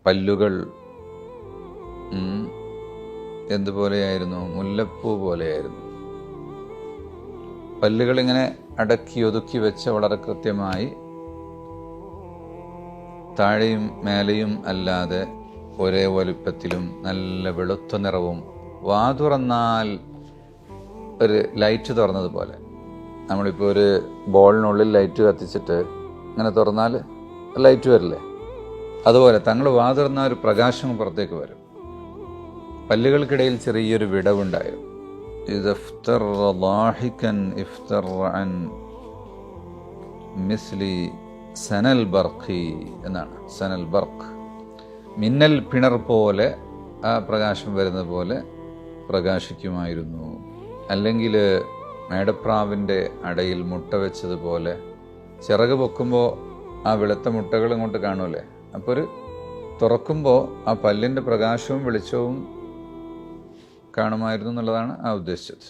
പല്ലുകൾ എന്തുപോലെയായിരുന്നു? മുല്ലപ്പൂ പോലെയായിരുന്നു. പല്ലുകളിങ്ങനെ അടക്കി ഒതുക്കി വെച്ച് വളരെ കൃത്യമായി താഴെയും മേലെയും അല്ലാതെ ഒരേ വലുപ്പത്തിലും നല്ല വെളുത്ത നിറവും, വാ തുറന്നാൽ ഒരു ലൈറ്റ് തുറന്നതുപോലെ. നമ്മളിപ്പോൾ ഒരു ബോളിനുള്ളിൽ ലൈറ്റ് കത്തിച്ചിട്ട് ഇങ്ങനെ തുറന്നാൽ ലൈറ്റ് വരില്ലേ, അതുപോലെ തങ്ങൾ വാ തുറന്നാൽ ഒരു പ്രകാശം പുറത്തേക്ക് വരും. പല്ലുകൾക്കിടയിൽ ചെറിയൊരു വിടവുണ്ടായിരുന്നു. സനൽ ബർഖി എന്നാണ്. സനൽ ബർക്ക്, മിന്നൽ പിണർ പോലെ ആ പ്രകാശം വരുന്നത് പോലെ പ്രകാശിക്കുമായിരുന്നു. അല്ലെങ്കിൽ മേടപ്രാവിൻ്റെ അടയിൽ മുട്ട വെച്ചതുപോലെ ചിറക് പൊക്കുമ്പോൾ ആ വെളുത്ത മുട്ടകൾ ഇങ്ങോട്ട് കാണൂലേ, അപ്പോൾ ഒരു തുറക്കുമ്പോൾ ആ പല്ലിൻ്റെ പ്രകാശവും വെളിച്ചവും കാണുമായിരുന്നു എന്നുള്ളതാണ് ആ ഉദ്ദേശിച്ചത്.